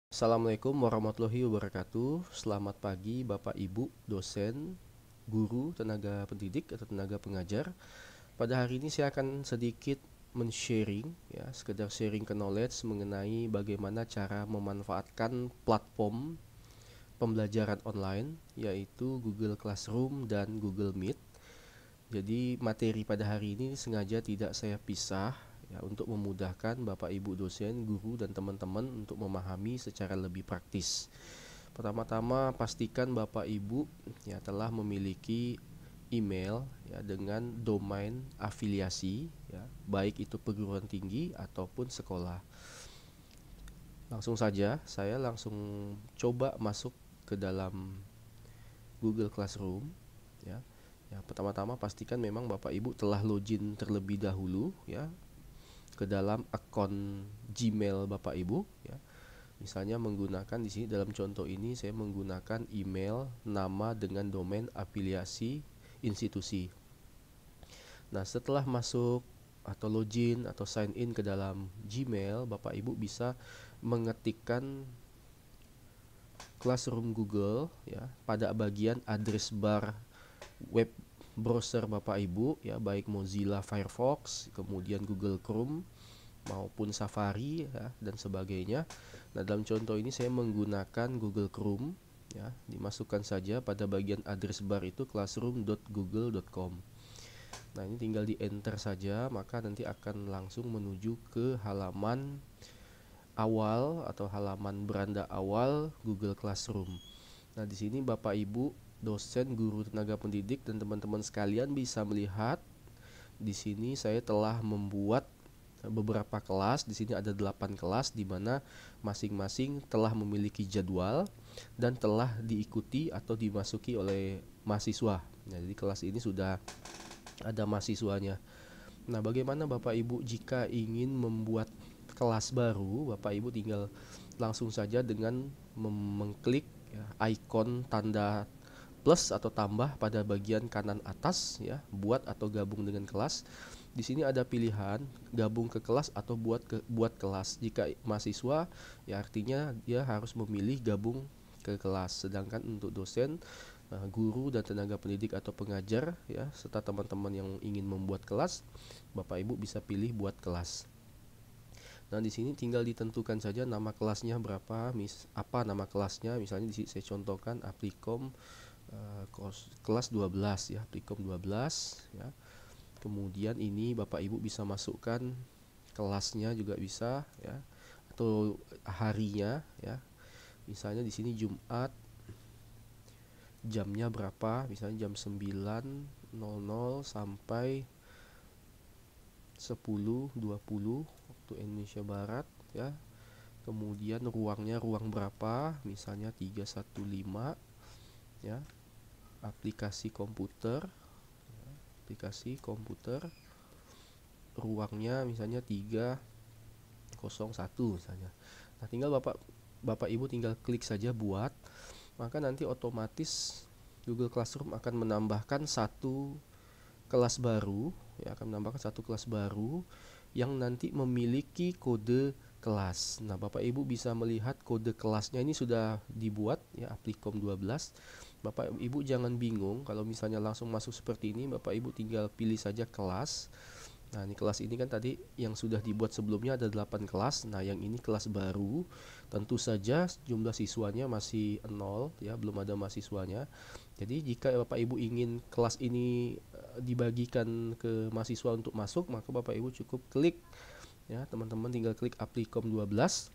Assalamualaikum warahmatullahi wabarakatuh. Selamat pagi Bapak Ibu, dosen, guru, tenaga pendidik atau tenaga pengajar. Pada hari ini saya akan sedikit men-sharing, ya, sekedar sharing ke knowledge mengenai bagaimana cara memanfaatkan platform pembelajaran online yaitu Google Classroom dan Google Meet. Jadi materi pada hari ini sengaja tidak saya pisah, ya, untuk memudahkan Bapak Ibu dosen, guru dan teman-teman untuk memahami secara lebih praktis. Pertama-tama pastikan Bapak Ibu ya telah memiliki email ya dengan domain afiliasi, ya, baik itu perguruan tinggi ataupun sekolah. Langsung saja saya langsung coba masuk ke dalam Google Classroom, ya. Ya, pertama-tama pastikan memang Bapak Ibu telah login terlebih dahulu, ya, ke dalam akun Gmail Bapak Ibu, ya. Misalnya menggunakan di sini dalam contoh ini saya menggunakan email nama dengan domain afiliasi institusi. Nah, setelah masuk atau login atau sign in ke dalam Gmail, Bapak Ibu bisa mengetikkan Classroom Google, ya, pada bagian address bar web browser Bapak Ibu, ya, baik Mozilla Firefox, kemudian Google Chrome maupun Safari, ya, dan sebagainya. Nah, dalam contoh ini saya menggunakan Google Chrome, ya. Dimasukkan saja pada bagian address bar itu classroom.google.com. Nah, ini tinggal di enter saja, maka nanti akan langsung menuju ke halaman awal atau halaman beranda awal Google Classroom. Nah, di sini Bapak Ibu dosen, guru, tenaga pendidik dan teman-teman sekalian bisa melihat di sini saya telah membuat beberapa kelas. Di sini ada 8 kelas di mana masing-masing telah memiliki jadwal dan telah diikuti atau dimasuki oleh mahasiswa. Nah, jadi kelas ini sudah ada mahasiswanya. Nah, bagaimana Bapak Ibu jika ingin membuat kelas baru? Bapak Ibu tinggal langsung saja dengan mengklik, ya, ikon tanda plus atau tambah pada bagian kanan atas, ya, buat atau gabung dengan kelas. Di sini ada pilihan gabung ke kelas atau buat kelas. Jika mahasiswa, ya artinya dia harus memilih gabung ke kelas. Sedangkan untuk dosen, guru dan tenaga pendidik atau pengajar, ya, serta teman-teman yang ingin membuat kelas, Bapak Ibu bisa pilih buat kelas. Nah, di sini tinggal ditentukan saja nama kelasnya berapa, apa nama kelasnya. Misalnya di sini saya contohkan Aplicom kelas 12, ya, Aplicom 12, ya. Kemudian ini Bapak Ibu bisa masukkan kelasnya juga bisa, ya, atau harinya, ya. Misalnya di sini Jumat, jamnya berapa, misalnya jam 9.00 sampai 10.20 waktu Indonesia Barat, ya. Kemudian ruangnya ruang berapa, misalnya 315, ya. Aplikasi komputer, ruangnya misalnya 301 misalnya. Nah, tinggal Bapak Ibu tinggal klik saja buat, maka nanti otomatis Google Classroom akan menambahkan satu kelas baru, ya, akan menambahkan satu kelas baru yang nanti memiliki kode kelas. Nah, Bapak Ibu bisa melihat kode kelasnya ini sudah dibuat, ya, Aplicom 12. Bapak Ibu jangan bingung kalau misalnya langsung masuk seperti ini. Bapak Ibu tinggal pilih saja kelas. Nah, ini kelas ini kan tadi yang sudah dibuat sebelumnya ada 8 kelas. Nah, yang ini kelas baru. Tentu saja jumlah siswanya masih 0, ya, belum ada mahasiswanya. Jadi jika Bapak Ibu ingin kelas ini dibagikan ke mahasiswa untuk masuk, maka Bapak Ibu cukup klik, ya, teman-teman tinggal klik Aplicom 12.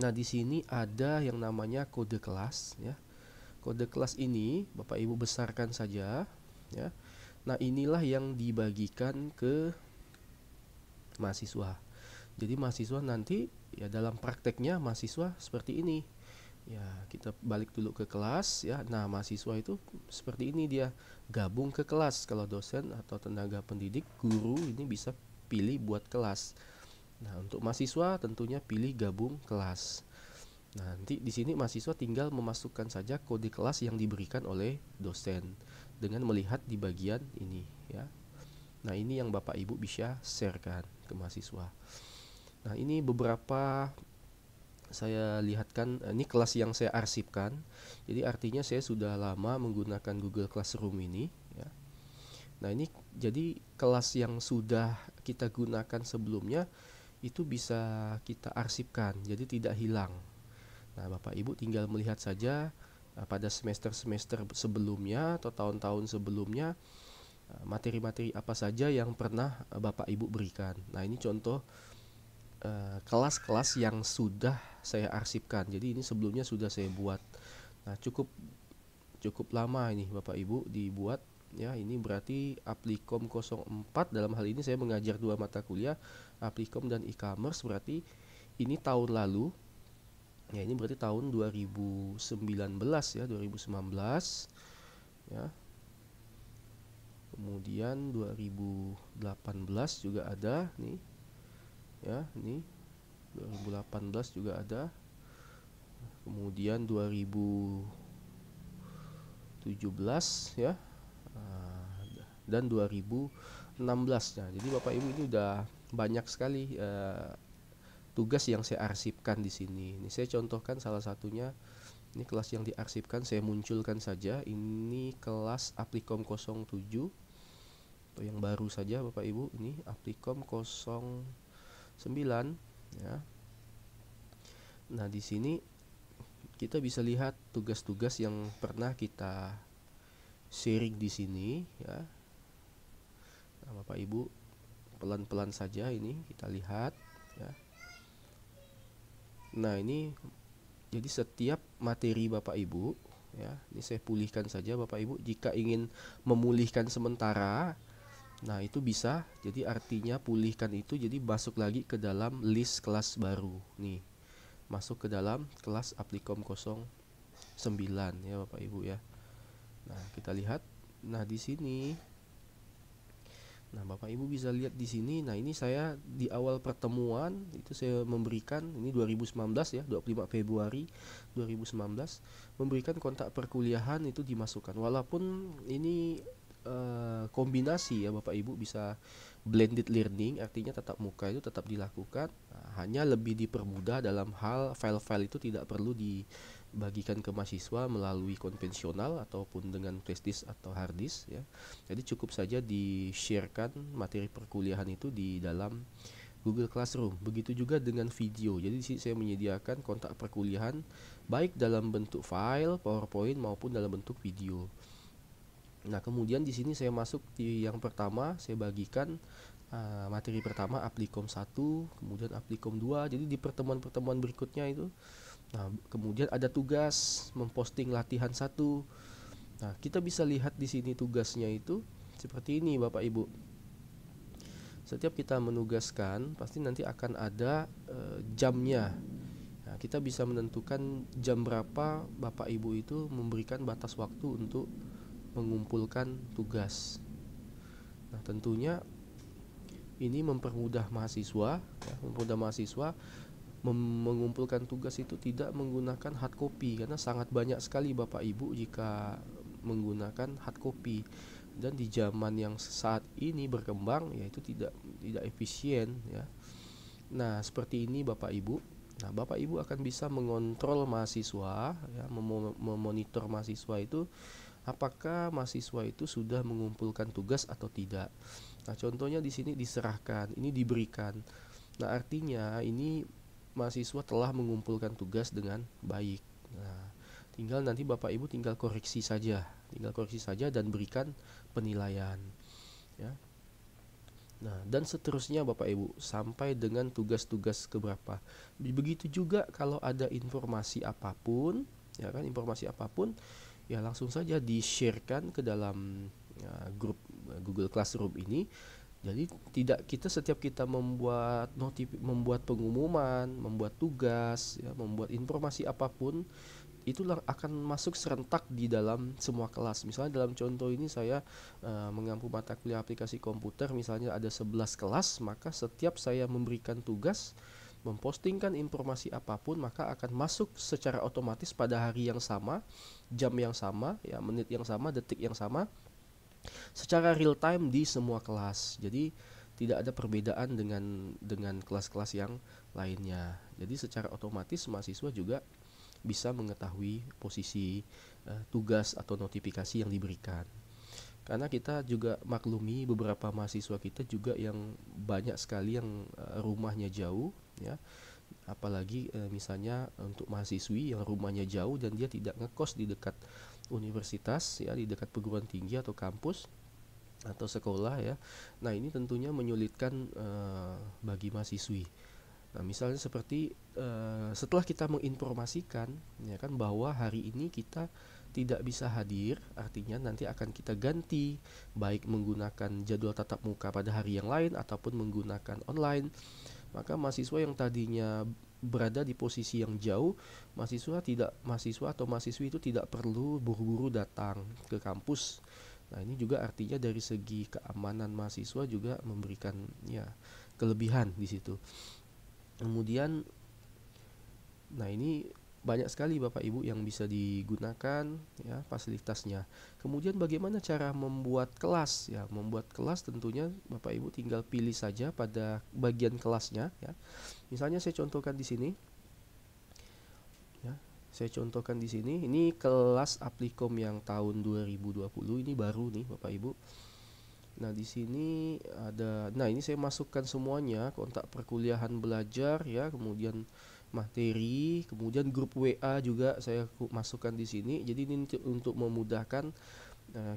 Nah, di sini ada yang namanya kode kelas, ya. Kode kelas ini Bapak Ibu besarkan saja, ya. Nah, inilah yang dibagikan ke mahasiswa. Jadi mahasiswa nanti, ya, dalam prakteknya mahasiswa seperti ini. Ya, kita balik dulu ke kelas, ya. Nah, mahasiswa itu seperti ini, dia gabung ke kelas. Kalau dosen atau tenaga pendidik, guru ini bisa pilih buat kelas. Nah, untuk mahasiswa tentunya pilih gabung kelas. Nah, nanti di sini mahasiswa tinggal memasukkan saja kode kelas yang diberikan oleh dosen dengan melihat di bagian ini, ya. Nah, ini yang Bapak Ibu bisa sharekan ke mahasiswa. Nah, ini beberapa saya lihatkan, ini kelas yang saya arsipkan. Jadi artinya saya sudah lama menggunakan Google Classroom ini ya. Nah, ini jadi kelas yang sudah kita gunakan sebelumnya itu bisa kita arsipkan, jadi tidak hilang. Nah, Bapak Ibu tinggal melihat saja pada semester-semester sebelumnya atau tahun-tahun sebelumnya materi-materi apa saja yang pernah Bapak Ibu berikan. Nah, ini contoh kelas-kelas yang sudah saya arsipkan. Jadi ini sebelumnya sudah saya buat. Nah, cukup lama ini Bapak Ibu dibuat ya. Ini berarti Applikom 04. Dalam hal ini saya mengajar dua mata kuliah, Applikom dan e-commerce. Berarti ini tahun lalu. Ya, ini berarti tahun 2019 ya, 2019 ya. Kemudian 2018 juga ada nih. Ya, ini 2018 juga ada. Kemudian 2017 ya. Dan 2016. Nah, jadi Bapak Ibu ini udah banyak sekali tugas yang saya arsipkan di sini. Ini saya contohkan salah satunya. Ini kelas yang diarsipkan saya munculkan saja. Ini kelas Applikom 07 atau yang baru saja Bapak Ibu. Ini Applikom 09 ya. Nah, di sini kita bisa lihat tugas-tugas yang pernah kita sharing di sini ya. Nah, Bapak Ibu pelan-pelan saja ini kita lihat ya. Nah, ini jadi setiap materi Bapak Ibu ya, ini saya pulihkan saja Bapak Ibu. Jika ingin memulihkan sementara, nah itu bisa. Jadi artinya pulihkan itu jadi masuk lagi ke dalam list kelas baru nih. Masuk ke dalam kelas Applikom 09 ya Bapak Ibu ya. Nah, kita lihat. Nah, di sini. Nah, Bapak Ibu bisa lihat di sini. Nah, ini saya di awal pertemuan itu saya memberikan, ini 2019 ya, 25 Februari 2019, memberikan kontak perkuliahan itu dimasukkan. Walaupun ini kombinasi ya Bapak Ibu, bisa blended learning, artinya tatap muka itu tetap dilakukan, hanya lebih dipermudah dalam hal file-file itu tidak perlu dibagikan ke mahasiswa melalui konvensional ataupun dengan flash disk atau hard disk ya. Jadi cukup saja di-sharekan materi perkuliahan itu di dalam Google Classroom. Begitu juga dengan video. Jadi di sini saya menyediakan kontak perkuliahan baik dalam bentuk file, PowerPoint maupun dalam bentuk video. Nah, kemudian di sini saya masuk di yang pertama, saya bagikan materi pertama Applikom 1, kemudian Applikom 2. Jadi di pertemuan-pertemuan berikutnya itu, nah, kemudian ada tugas memposting latihan 1. Nah, kita bisa lihat di sini tugasnya itu seperti ini Bapak Ibu. Setiap kita menugaskan, pasti nanti akan ada jamnya. Nah, kita bisa menentukan jam berapa Bapak Ibu itu memberikan batas waktu untuk mengumpulkan tugas. Nah, tentunya ini mempermudah mahasiswa ya, mengumpulkan tugas itu tidak menggunakan hard copy, karena sangat banyak sekali Bapak Ibu jika menggunakan hard copy, dan di zaman yang saat ini berkembang yaitu tidak efisien ya. Nah, seperti ini Bapak Ibu. Nah, Bapak Ibu akan bisa mengontrol mahasiswa ya, memonitor mahasiswa itu apakah mahasiswa itu sudah mengumpulkan tugas atau tidak. Nah, contohnya di sini diserahkan, ini diberikan. Nah, artinya ini mahasiswa telah mengumpulkan tugas dengan baik. Nah, tinggal nanti Bapak Ibu tinggal koreksi saja, dan berikan penilaian ya. Nah, dan seterusnya Bapak Ibu sampai dengan tugas-tugas keberapa. Begitu juga kalau ada informasi apapun, ya kan, ya langsung saja di-sharekan ke dalam grup Google Classroom ini. Jadi setiap kita membuat pengumuman, membuat tugas, ya, membuat informasi apapun, itulah akan masuk serentak di dalam semua kelas. Misalnya dalam contoh ini saya mengampu mata kuliah aplikasi komputer, misalnya ada 11 kelas, maka setiap saya memberikan tugas, mempostingkan informasi apapun, maka akan masuk secara otomatis pada hari yang sama, jam yang sama, ya, menit yang sama, detik yang sama, secara real time di semua kelas. Jadi tidak ada perbedaan dengan kelas-kelas yang lainnya. Jadi secara otomatis mahasiswa juga bisa mengetahui posisi tugas atau notifikasi yang diberikan. Karena kita juga maklumi beberapa mahasiswa kita juga yang banyak sekali yang rumahnya jauh ya, apalagi misalnya untuk mahasiswi yang rumahnya jauh dan dia tidak ngekos di dekat universitas ya, di dekat perguruan tinggi atau kampus atau sekolah ya. Nah, ini tentunya menyulitkan bagi mahasiswi. Nah, misalnya seperti setelah kita menginformasikan ya kan bahwa hari ini kita tidak bisa hadir, artinya nanti akan kita ganti baik menggunakan jadwal tatap muka pada hari yang lain ataupun menggunakan online. Maka mahasiswa yang tadinya berada di posisi yang jauh, mahasiswa atau mahasiswi itu tidak perlu buru-buru datang ke kampus. Nah, ini juga artinya dari segi keamanan mahasiswa juga memberikan ya kelebihan di situ. Kemudian, nah ini banyak sekali Bapak Ibu yang bisa digunakan ya fasilitasnya. Kemudian bagaimana cara membuat kelas ya? Membuat kelas tentunya Bapak Ibu tinggal pilih saja pada bagian kelasnya ya. Misalnya saya contohkan di sini. Ya, saya contohkan di sini. Ini kelas Applikom yang tahun 2020, ini baru nih Bapak Ibu. Nah, di sini ada, nah ini saya masukkan semuanya, kontak perkuliahan belajar ya, kemudian materi, kemudian grup WA juga saya masukkan di sini. Jadi ini untuk memudahkan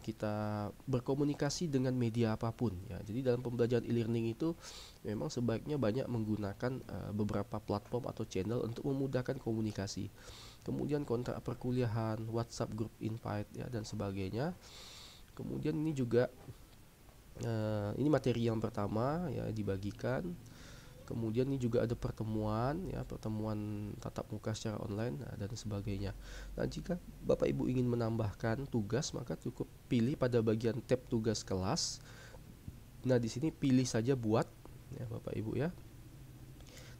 kita berkomunikasi dengan media apapun ya. Jadi dalam pembelajaran e-learning itu memang sebaiknya banyak menggunakan beberapa platform atau channel untuk memudahkan komunikasi. Kemudian kontak perkuliahan, WhatsApp group invite ya dan sebagainya. Kemudian ini juga ini materi yang pertama ya dibagikan. Kemudian ini juga ada pertemuan ya, pertemuan tatap muka secara online dan sebagainya. Nah, jika Bapak Ibu ingin menambahkan tugas, maka cukup pilih pada bagian tab tugas kelas. Nah, di sini pilih saja buat ya Bapak Ibu ya.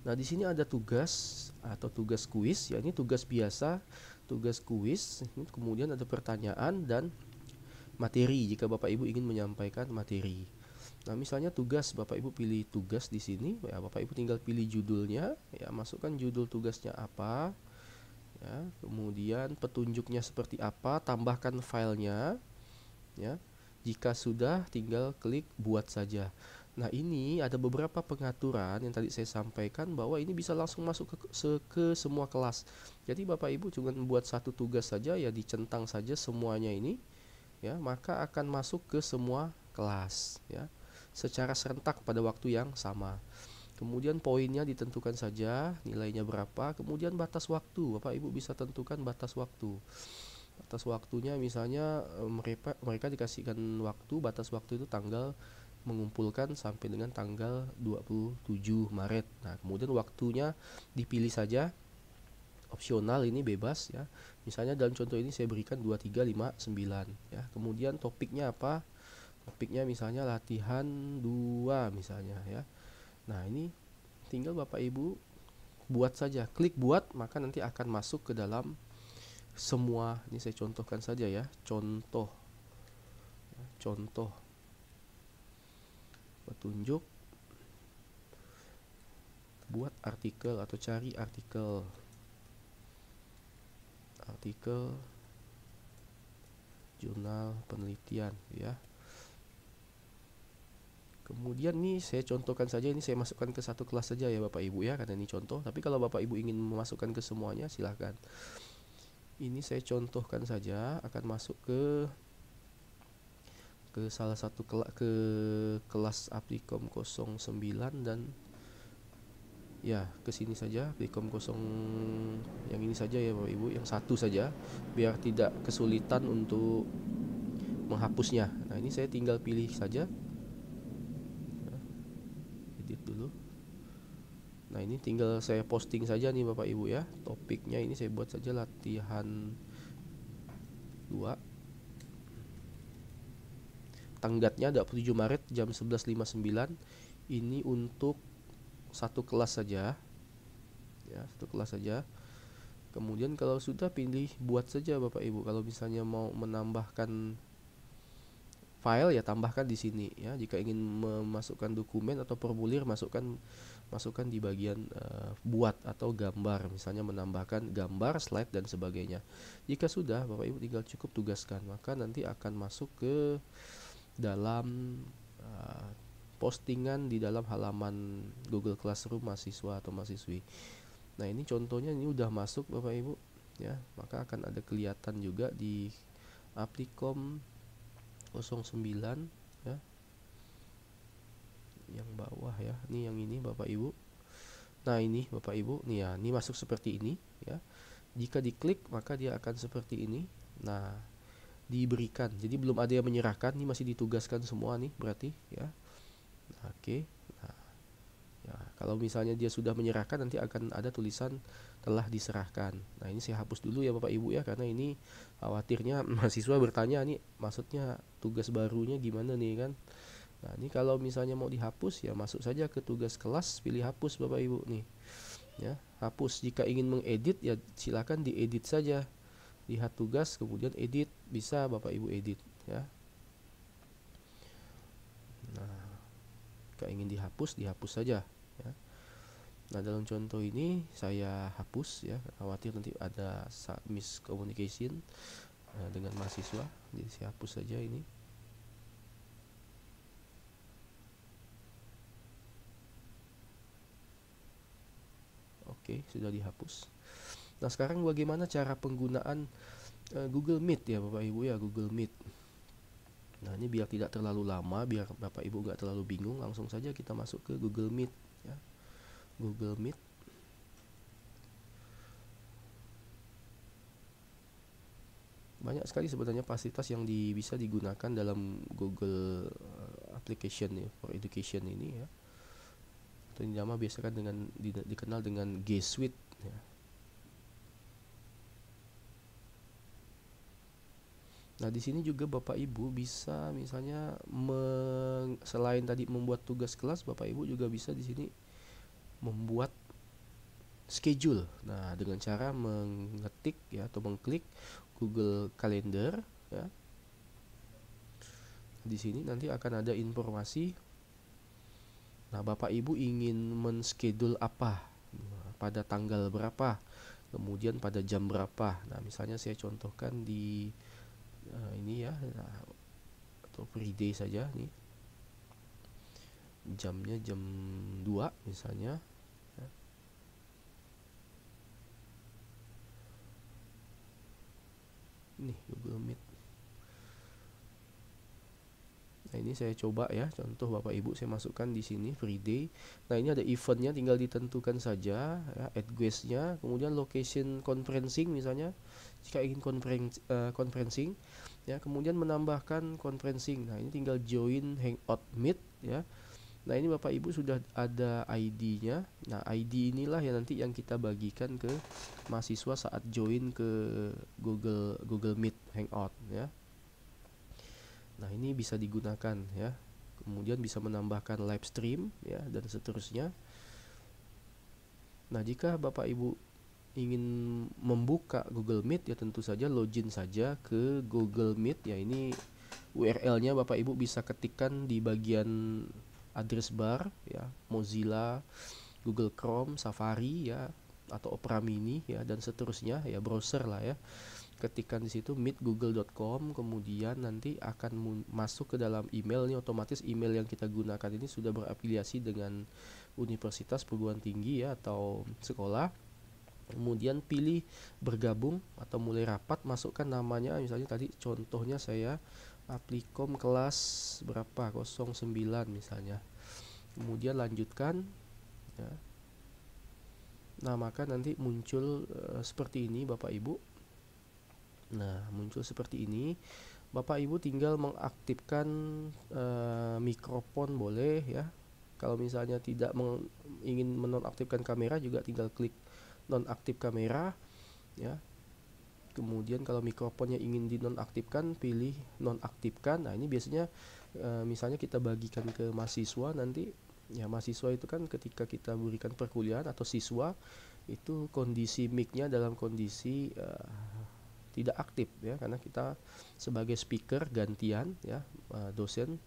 Nah, di sini ada tugas atau tugas kuis ya, ini tugas biasa, tugas kuis. Kemudian ada pertanyaan dan materi jika Bapak Ibu ingin menyampaikan materi. Nah, misalnya tugas, Bapak Ibu pilih tugas di sini, ya Bapak Ibu tinggal pilih judulnya, ya masukkan judul tugasnya apa, ya, kemudian petunjuknya seperti apa, tambahkan filenya, ya. Jika sudah, tinggal klik buat saja. Nah, ini ada beberapa pengaturan yang tadi saya sampaikan bahwa ini bisa langsung masuk ke semua kelas. Jadi Bapak Ibu cuma membuat satu tugas saja, ya dicentang saja semuanya ini. Ya, maka akan masuk ke semua kelas ya secara serentak pada waktu yang sama. Kemudian poinnya ditentukan saja nilainya berapa, kemudian batas waktu Bapak Ibu bisa tentukan batas waktu. Batas waktunya misalnya mereka dikasihkan waktu, batas waktu itu tanggal mengumpulkan sampai dengan tanggal 27 Maret. Nah, kemudian waktunya dipilih saja, opsional ini bebas ya. Misalnya dalam contoh ini saya berikan 2359 ya. Kemudian topiknya apa? Topiknya misalnya latihan 2 misalnya ya. Nah, ini tinggal Bapak Ibu buat saja. Klik buat, maka nanti akan masuk ke dalam semua. Ini saya contohkan saja ya. Contoh. Contoh. Petunjuk. Buat artikel atau cari artikel. Artikel jurnal penelitian ya. Kemudian nih saya contohkan saja, ini saya masukkan ke satu kelas saja ya Bapak Ibu ya, karena ini contoh. Tapi kalau Bapak Ibu ingin memasukkan ke semuanya silahkan. Ini saya contohkan saja, akan masuk ke salah satu kelas Applikom 09 dan ya ke sini saja, Applikom 0 yang ini saja ya Bapak Ibu, yang satu saja biar tidak kesulitan untuk menghapusnya. Nah, ini saya tinggal pilih saja. Edit dulu. Nah, ini tinggal saya posting saja nih Bapak Ibu ya. Topiknya ini saya buat saja latihan 2. Tanggatnya 27 Maret jam 11.59. Ini untuk satu kelas saja. Ya, satu kelas saja. Kemudian kalau sudah pilih buat saja Bapak Ibu. Kalau misalnya mau menambahkan file ya tambahkan di sini ya. Jika ingin memasukkan dokumen atau formulir, masukkan di bagian buat atau gambar, misalnya menambahkan gambar, slide dan sebagainya. Jika sudah, Bapak Ibu tinggal cukup tugaskan, maka nanti akan masuk ke dalam postingan di dalam halaman Google Classroom mahasiswa atau mahasiswi. Nah, ini contohnya, ini udah masuk Bapak Ibu ya, maka akan ada kelihatan juga di Applikom 09 ya, yang bawah ya. Ini yang ini Bapak Ibu. Nah, ini Bapak Ibu nih ya, ini masuk seperti ini ya. Jika diklik maka dia akan seperti ini. Nah, diberikan. Jadi belum ada yang menyerahkan, ini masih ditugaskan semua nih berarti ya. Nah, oke. Nah, ya, kalau misalnya dia sudah menyerahkan, nanti akan ada tulisan telah diserahkan. Nah, ini saya hapus dulu ya Bapak Ibu ya, karena ini khawatirnya mahasiswa bertanya nih, maksudnya tugas barunya gimana nih kan. Nah, ini kalau misalnya mau dihapus ya masuk saja ke tugas kelas, pilih hapus Bapak Ibu nih. Ya, hapus. Jika ingin mengedit ya silakan diedit saja. Lihat tugas kemudian edit, bisa Bapak Ibu edit ya. Nah, jika ingin dihapus, dihapus saja ya. Nah, dalam contoh ini saya hapus ya, khawatir nanti ada miscommunication dengan mahasiswa, jadi saya hapus saja ini. Oke, sudah dihapus. Nah, sekarang bagaimana cara penggunaan Google Meet ya Bapak Ibu ya, Google Meet. Nah, ini biar tidak terlalu lama, biar Bapak Ibu nggak terlalu bingung, langsung saja kita masuk ke Google Meet ya. Google Meet. Banyak sekali sebenarnya fasilitas yang bisa digunakan dalam Google Application ya, for Education ini ya. Atau ini nama biasa kan dikenal dengan G Suite ya. Nah, di sini juga Bapak Ibu bisa misalnya selain tadi membuat tugas kelas, Bapak Ibu juga bisa di sini membuat schedule. Nah, dengan cara mengetik ya atau mengklik Google Calendar ya. Di sini nanti akan ada informasi. Nah, Bapak Ibu ingin men-schedule apa? Pada tanggal berapa? Kemudian pada jam berapa? Nah, misalnya saya contohkan di ini ya, atau free day saja nih. Jamnya jam 2 misalnya. Nih Google Meet. Nah, ini saya coba ya, contoh Bapak Ibu saya masukkan di sini free day. Nah, ini ada eventnya, tinggal ditentukan saja ya, add guest-nya, kemudian location conferencing misalnya jika ingin conferencing ya, kemudian menambahkan conferencing. Nah, ini tinggal join Hangout Meet ya. Nah, ini Bapak Ibu sudah ada ID-nya. Nah, ID inilah yang nanti yang kita bagikan ke mahasiswa saat join ke Google Meet Hangout ya. Nah, ini bisa digunakan ya. Kemudian bisa menambahkan live stream ya dan seterusnya. Nah, jika Bapak Ibu ingin membuka Google Meet ya tentu saja login saja ke Google Meet ya. Ini URL-nya Bapak Ibu bisa ketikkan di bagian address bar ya, Mozilla, Google Chrome, Safari ya, atau Opera Mini ya dan seterusnya ya, browser lah ya. Ketikkan di situ meetgoogle.com, kemudian nanti akan masuk ke dalam email. Ini otomatis email yang kita gunakan ini sudah berafiliasi dengan universitas, perguruan tinggi ya atau sekolah. Kemudian pilih bergabung atau mulai rapat, masukkan namanya, misalnya tadi contohnya saya Applikom kelas berapa 09 misalnya. Kemudian lanjutkan ya. Nah, maka nanti muncul seperti ini Bapak Ibu. Nah, muncul seperti ini. Bapak Ibu tinggal mengaktifkan mikrofon boleh ya. Kalau misalnya tidak ingin menonaktifkan kamera juga tinggal klik nonaktif kamera ya. Kemudian kalau mikrofonnya ingin dinonaktifkan, pilih nonaktifkan. Nah, ini biasanya misalnya kita bagikan ke mahasiswa nanti ya, mahasiswa itu kan ketika kita berikan perkuliahan atau siswa itu kondisi mic-nya dalam kondisi tidak aktif ya, karena kita sebagai speaker gantian ya, dosen,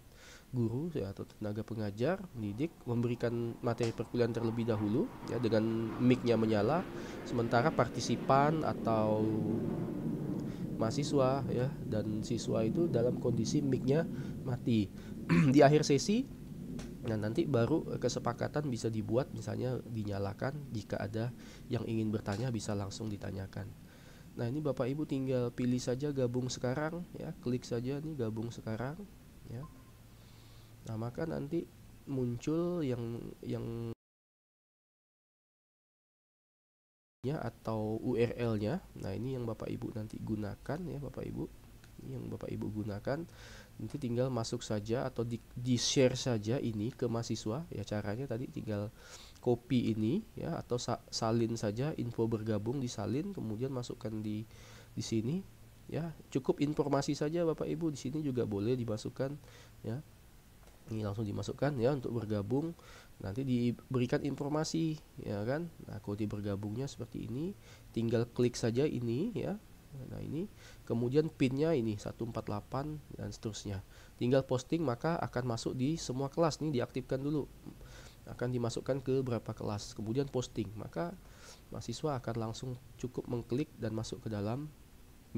guru ya, atau tenaga pengajar, pendidik memberikan materi perkuliahan terlebih dahulu ya dengan mic-nya menyala, sementara partisipan atau mahasiswa ya dan siswa itu dalam kondisi mic-nya mati. Di akhir sesi, nah nanti baru kesepakatan bisa dibuat, misalnya dinyalakan, jika ada yang ingin bertanya bisa langsung ditanyakan. Nah ini Bapak Ibu tinggal pilih saja gabung sekarang ya, klik saja nih gabung sekarang ya. Nah maka nanti muncul yang atau URL-nya. Nah ini yang Bapak Ibu nanti gunakan ya Bapak Ibu. Ini yang Bapak Ibu gunakan. Nanti tinggal masuk saja atau di share saja ini ke mahasiswa ya. Caranya tadi tinggal copy ini ya, atau salin saja info bergabung, disalin kemudian masukkan di sini ya. Cukup informasi saja Bapak Ibu, di sini juga boleh dimasukkan ya. Ini langsung dimasukkan ya untuk bergabung, nanti diberikan informasi ya kan. Nah kode bergabungnya seperti ini, tinggal klik saja ini ya. Nah ini kemudian pinnya ini 148 dan seterusnya, tinggal posting maka akan masuk di semua kelas. Nih diaktifkan dulu, akan dimasukkan ke berapa kelas, kemudian posting, maka mahasiswa akan langsung cukup mengklik dan masuk ke dalam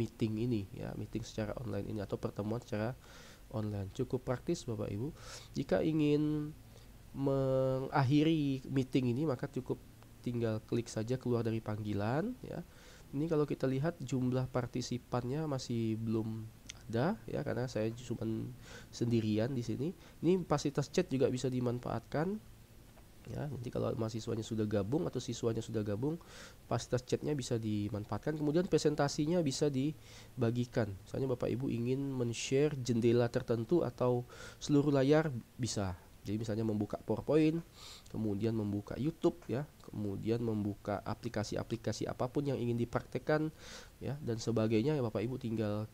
meeting ini ya, meeting secara online ini atau pertemuan secara online. Cukup praktis Bapak Ibu. Jika ingin mengakhiri meeting ini maka cukup tinggal klik saja keluar dari panggilan ya. Ini kalau kita lihat jumlah partisipannya masih belum ada ya, karena saya cuma sendirian di sini. Ini fasilitas chat juga bisa dimanfaatkan ya. Nanti kalau mahasiswanya sudah gabung atau siswanya sudah gabung, fasilitas chatnya bisa dimanfaatkan. Kemudian presentasinya bisa dibagikan, misalnya Bapak Ibu ingin men-share jendela tertentu atau seluruh layar bisa. Jadi misalnya membuka PowerPoint, kemudian membuka YouTube ya, kemudian membuka aplikasi-aplikasi apapun yang ingin dipraktekkan ya dan sebagainya ya. Bapak Ibu tinggal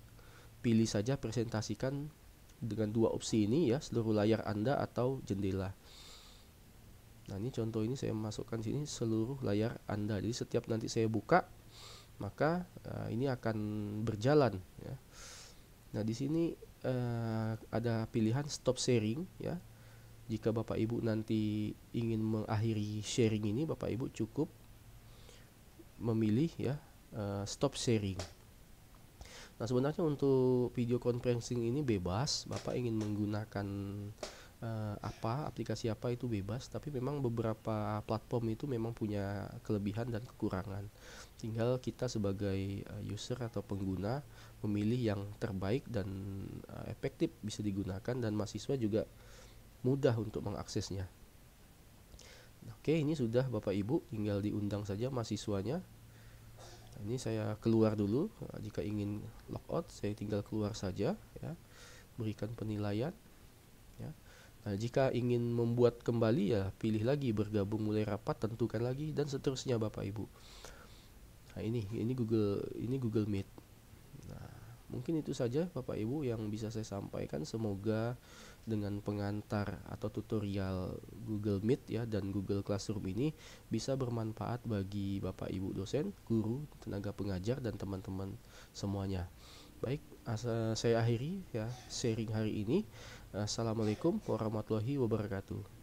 pilih saja, presentasikan dengan dua opsi ini ya, seluruh layar Anda atau jendela. Nah ini contoh, ini saya masukkan sini seluruh layar Anda. Jadi setiap nanti saya buka maka ini akan berjalan ya. Nah di sini ada pilihan stop sharing ya. Jika Bapak Ibu nanti ingin mengakhiri sharing ini, Bapak Ibu cukup memilih ya stop sharing. Nah sebenarnya untuk video conferencing ini bebas, Bapak ingin menggunakan aplikasi apa itu bebas, tapi memang beberapa platform itu memang punya kelebihan dan kekurangan. Tinggal kita sebagai user atau pengguna memilih yang terbaik dan efektif bisa digunakan, dan mahasiswa juga mudah untuk mengaksesnya. Oke, ini sudah Bapak Ibu, tinggal diundang saja mahasiswanya. Nah, ini saya keluar dulu. Jika ingin logout saya tinggal keluar saja ya, berikan penilaian ya. Nah, jika ingin membuat kembali ya pilih lagi bergabung mulai rapat, tentukan lagi dan seterusnya Bapak Ibu. Nah, ini Google Meet. Nah, mungkin itu saja Bapak Ibu yang bisa saya sampaikan. Semoga dengan pengantar atau tutorial Google Meet ya dan Google Classroom ini bisa bermanfaat bagi Bapak Ibu dosen, guru, tenaga pengajar dan teman-teman semuanya. Baik, saya akhiri ya sharing hari ini. Assalamualaikum warahmatullahi wabarakatuh.